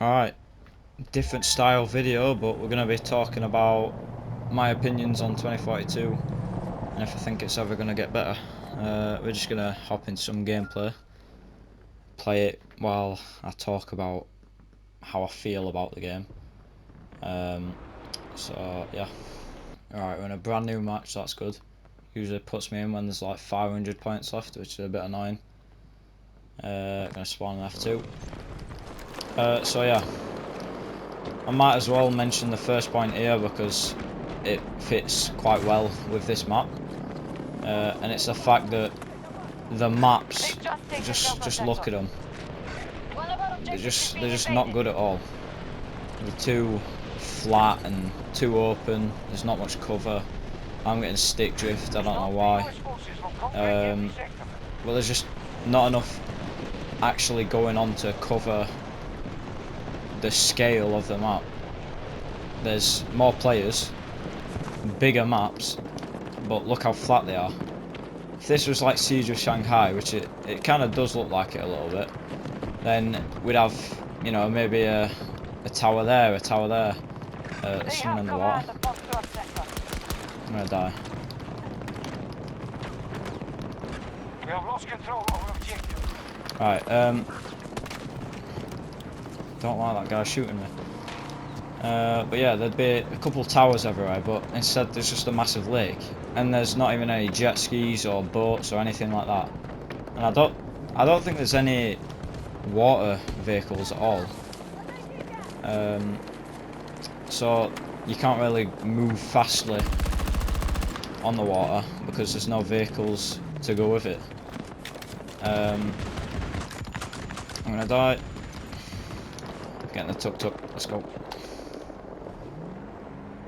Alright, different style video, but we're going to be talking about my opinions on 2042 and if I think it's ever going to get better. We're just going to hop into some gameplay, play it while I talk about how I feel about the game. So yeah, alright, we're in a brand new match, so that's good. Usually puts me in when there's like 500 points left, which is a bit annoying. Gonna spawn an F2. So yeah, I might as well mention the first point here because it fits quite well with this map, and it's the fact that the maps, just look at them, they're just not good at all. They're too flat and too open. There's not much cover. I'm getting stick drift, I don't know why. Well, there's just not enough actually going on to cover the scale of the map. There's more players, bigger maps, but look how flat they are. If this was like Siege of Shanghai, which it kind of does look like it a little bit, then we'd have, you know, maybe a tower there, a tower there. There's someone in the water. I'm gonna die. We have lost control over objective. Right, don't like that guy shooting me. But yeah, there'd be a couple towers everywhere, but instead there's just a massive lake, and there's not even any jet skis or boats or anything like that. And I don't think there's any water vehicles at all. So you can't really move fastly on the water because there's no vehicles to go with it. I'm gonna die. Getting the tuk-tuk, let's go.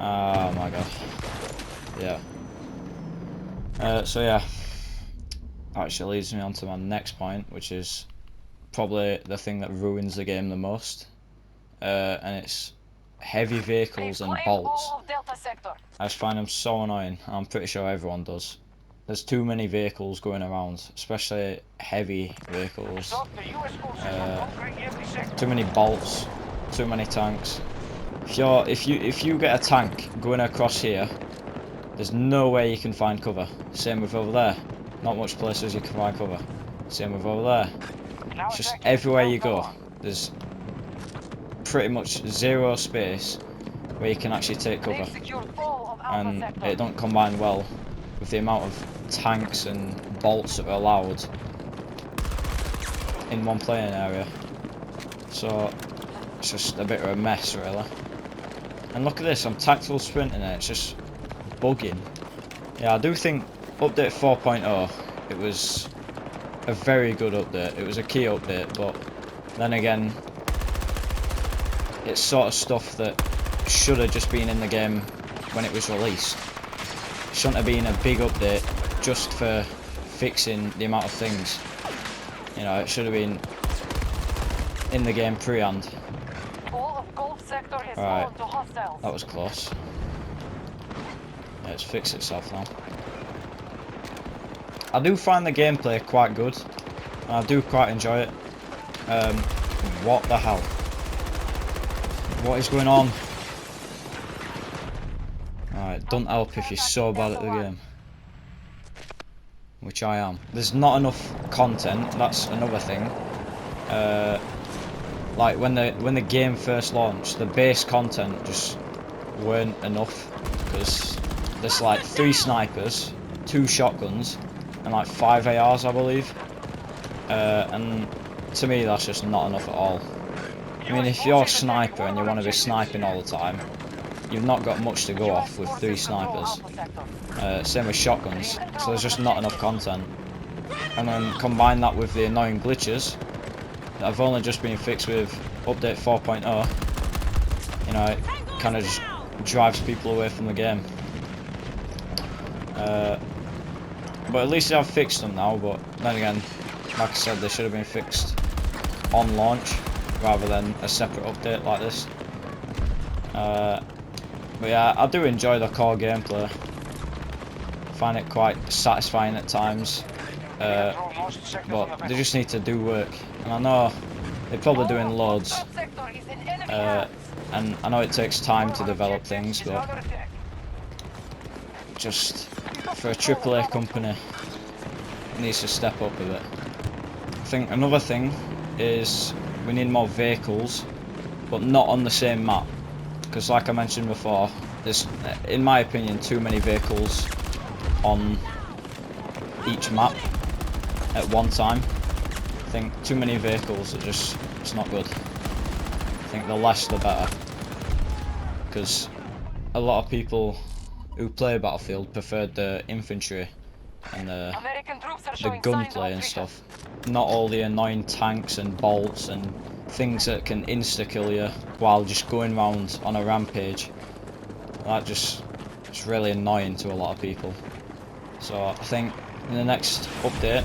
Oh my god. Yeah. So yeah, that actually leads me on to my next point, which is probably the thing that ruins the game the most, and it's heavy vehicles and bolts. I just find them so annoying. I'm pretty sure everyone does. There's too many vehicles going around, especially heavy vehicles. Too many bolts, too many tanks. If you get a tank going across here, there's no way you can find cover. Same with over there. Not much places you can find cover. Same with over there. It's just everywhere you go, there's pretty much zero space where you can actually take cover. And it don't combine well with the amount of tanks and bolts that are allowed in one playing area. So it's just a bit of a mess, really. And look at this, I'm tactical sprinting it, it's just bugging. Yeah, I do think update 4.0, it was a very good update. It was a key update, but then again, it's sort of stuff that should have just been in the game when it was released. It shouldn't have been a big update just for fixing the amount of things. You know, it should have been in the game pre-hand. Right, that was close. Yeah, it's fixed itself now. I do find the gameplay quite good, and I do quite enjoy it. What the hell? What is going on? Alright, don't help if you're so bad at the game. Which I am. There's not enough content, that's another thing. Like when the game first launched, the base content just weren't enough because there's like 3 snipers, 2 shotguns, and like 5 ARs, I believe. And to me, that's just not enough at all. I mean, if you're a sniper and you want to be sniping all the time, you've not got much to go off with 3 snipers. Same with shotguns, so there's just not enough content. And then combine that with the annoying glitches that have only just been fixed with update 4.0, you know, it kind of just drives people away from the game. But at least they have fixed them now, but then again, like I said, they should have been fixed on launch rather than a separate update like this. But yeah, I do enjoy the core gameplay. Find it quite satisfying at times. But they just need to do work, and I know they're probably doing loads And I know it takes time to develop things, but just for a AAA company, it needs to step up a bit. I think another thing is we need more vehicles, but not on the same map, because like I mentioned before, there's, in my opinion, too many vehicles on each map at one time. I think too many vehicles are just, it's not good. I think the less the better, because a lot of people who play Battlefield preferred the infantry and the gunplay and stuff. Not all the annoying tanks and bolts and things that can insta-kill you while just going around on a rampage. That just, it's really annoying to a lot of people. So I think in the next update,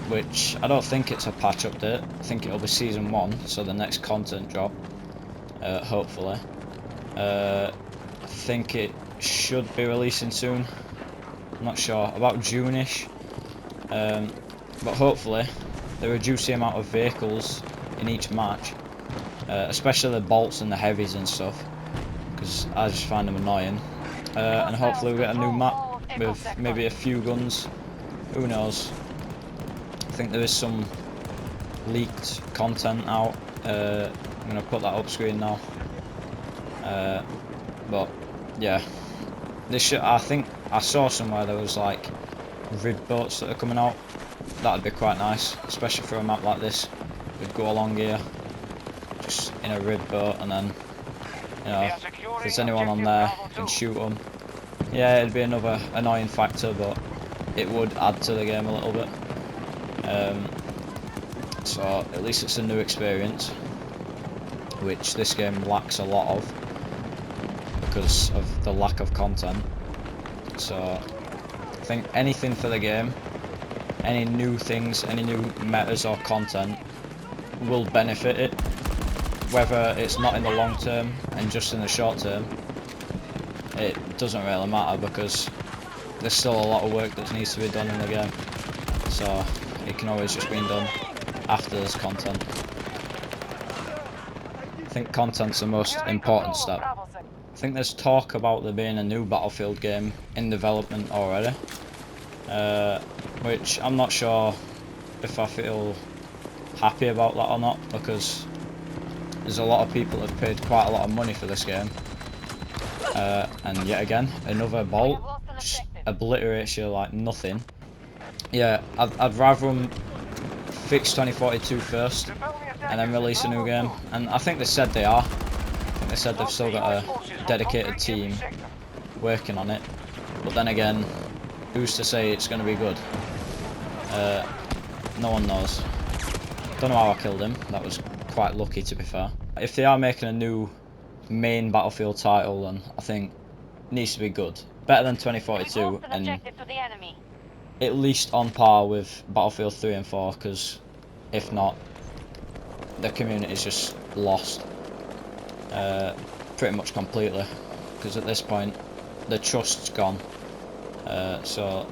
which I don't think it's a patch update, I think it'll be season 1, so the next content drop, hopefully. I think it should be releasing soon. I'm not sure, about June-ish. But hopefully they reduce the amount of vehicles in each match, especially the bolts and the heavies and stuff, because I just find them annoying. And hopefully we get a new map with maybe a few guns. Who knows? I think there is some leaked content out. I'm gonna put that up screen now. But yeah, this should, I think I saw somewhere there was like rid boats that are coming out. That'd be quite nice, especially for a map like this. We'd go along here, just in a rid boat, and then, you know, if there's anyone on there, you can shoot them. Yeah, it'd be another annoying factor, but it would add to the game a little bit. So at least it's a new experience, which this game lacks a lot of because of the lack of content. So I think anything for the game, any new things, any new metas or content will benefit it, whether it's not in the long term and just in the short term. It doesn't really matter because there's still a lot of work that needs to be done in the game, so it can always just be done after there's content. I think content's the most important step. I think there's talk about there being a new Battlefield game in development already, which I'm not sure if I feel happy about that or not, because there's a lot of people that have paid quite a lot of money for this game, and yet again another bolt just obliterates you like nothing. Yeah, I'd rather them fix 2042 first and then release a new game, and I think they said they are. I think they said they've still got a dedicated team working on it, but then again, who's to say it's going to be good? No one knows. Don't know how I killed him, that was quite lucky to be fair. If they are making a new main Battlefield title, then I think it needs to be good. Better than 2042 and at least on par with Battlefield 3 and 4, because if not, the community's just lost pretty much completely, because at this point the trust's gone. So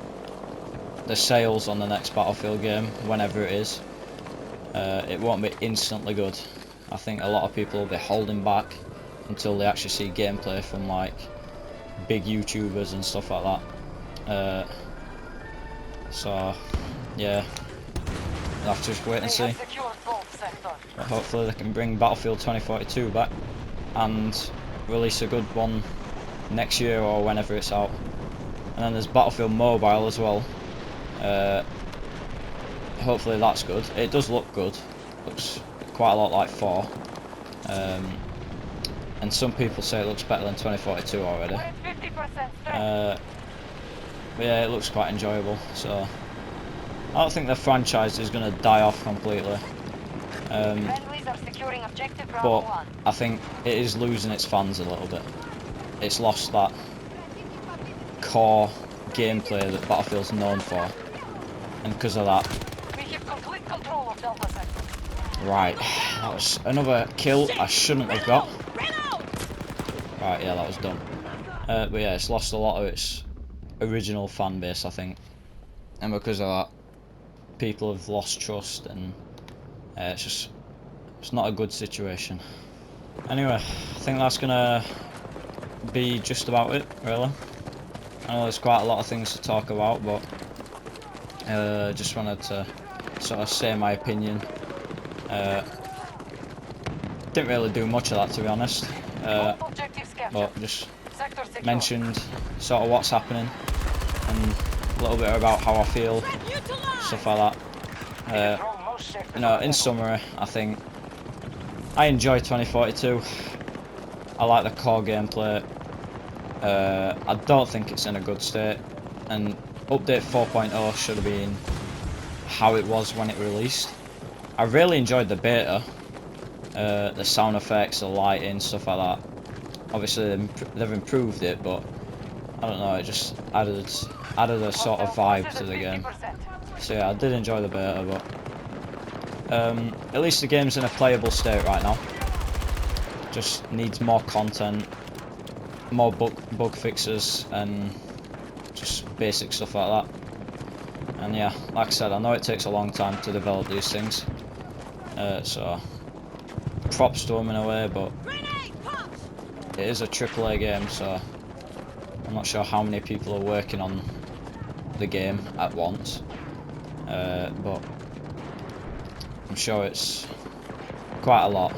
the sales on the next Battlefield game, whenever it is, it won't be instantly good. I think a lot of people will be holding back until they actually see gameplay from like big YouTubers and stuff like that. So yeah, we'll have to just wait and see. But hopefully they can bring Battlefield 2042 back and release a good one next year or whenever it's out. And then there's Battlefield Mobile as well. Hopefully that's good. It does look good. Looks quite a lot like 4. And some people say it looks better than 2042 already. But yeah, it looks quite enjoyable. So I don't think the franchise is going to die off completely. But I think it is losing its fans a little bit. It's lost that core gameplay that Battlefield's known for, and because of that. Right, that was another kill I shouldn't have got. Right, yeah, that was dumb. But yeah, it's lost a lot of its original fan base, I think, and because of that, people have lost trust, and it's not a good situation. Anyway, I think that's gonna be just about it, really. I know there's quite a lot of things to talk about, but just wanted to sort of say my opinion. Didn't really do much of that, to be honest, but just mentioned sort of what's happening and a little bit about how I feel, stuff like that. You know, in summary, I think I enjoy 2042. I like the core gameplay. I don't think it's in a good state, and update 4.0 should have been how it was when it released. I really enjoyed the beta, the sound effects, the lighting, stuff like that. Obviously they've improved it, but I don't know, it just added a sort of vibe to the game. So yeah, I did enjoy the beta, but at least the game's in a playable state right now. Just needs more content, more bug fixes, and just basic stuff like that. And yeah, like I said, I know it takes a long time to develop these things, so props to them in a way, but it is a AAA game, so I'm not sure how many people are working on the game at once, but I'm sure it's quite a lot.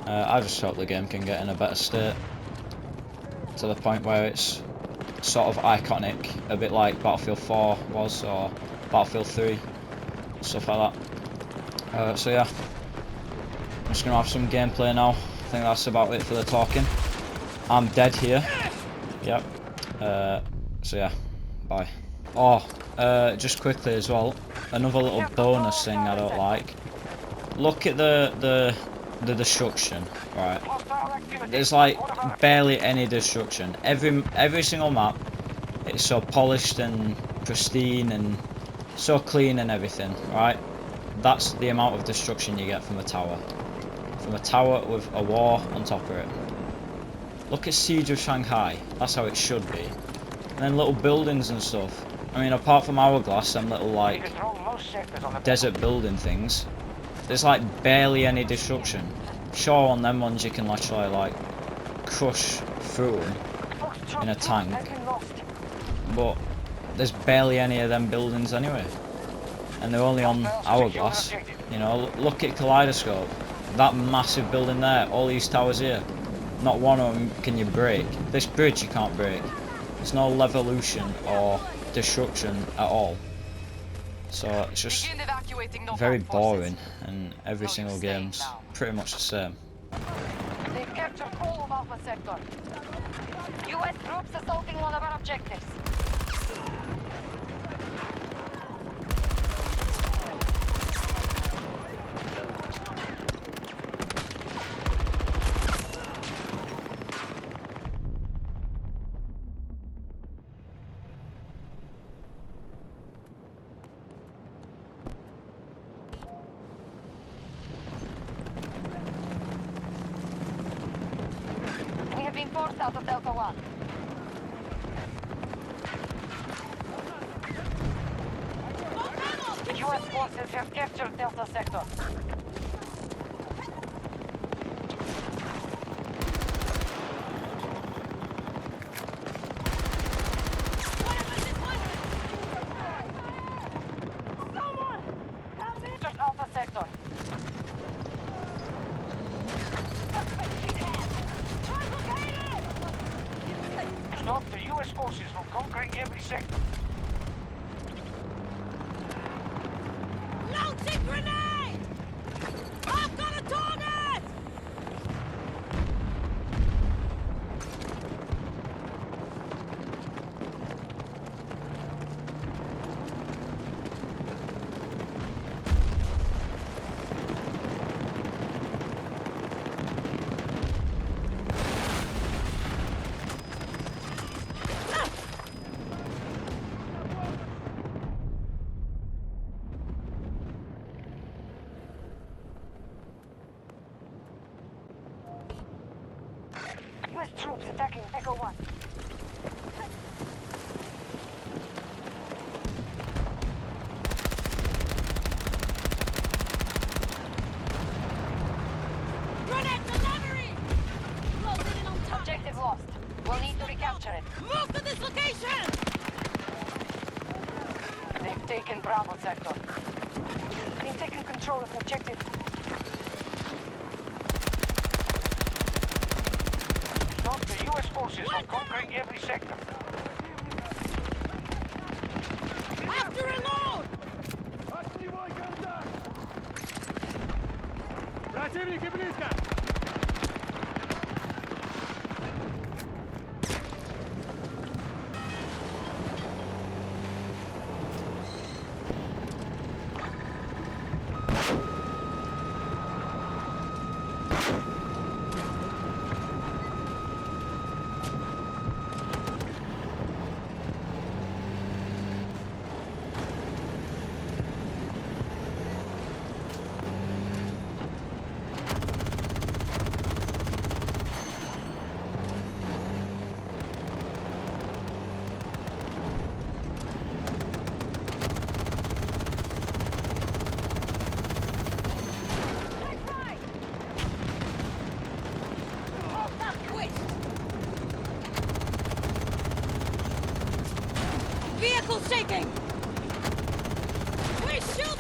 I just hope the game can get in a better state, to the point where it's sort of iconic, a bit like Battlefield 4 was, or Battlefield 3, stuff like that. So yeah, I'm just gonna have some gameplay now. I think that's about it for the talking. I'm dead here. Yep. So yeah, bye. Oh, just quickly as well, another little bonus thing I don't like. Look at the destruction, right? There's like barely any destruction. Every single map, it's so polished and pristine and so clean and everything, right? That's the amount of destruction you get from a tower. From a tower with a war on top of it. Look at Siege of Shanghai. That's how it should be. And then little buildings and stuff. I mean, apart from Hourglass, them little like desert building things, there's like barely any destruction. Sure, on them ones you can literally like crush through them in a tank, but there's barely any of them buildings anyway, and they're only on Hourglass. You know, look at Kaleidoscope, that massive building there, all these towers here, not one of them can you break. This bridge you can't break. There's no levolution or destruction at all, so it's just very boring, and every single game's pretty much the same. They've captured all of Alpha Sector. US troops assaulting one of our objectives. We have been forced out of Delta 1. US forces have captured Delta Sector. Just Alpha Sector. Stop the US forces from conquering every sector. Launching grenade! I've got a target! US troops attacking Echo 1. Grenade! We'll need to recapture it. Move to this location! They've taken Bravo sector. They've taken control of the objective. Not the US forces are conquering every sector. Have to reload! Противники близко! Vehicle shaking! We're shooting!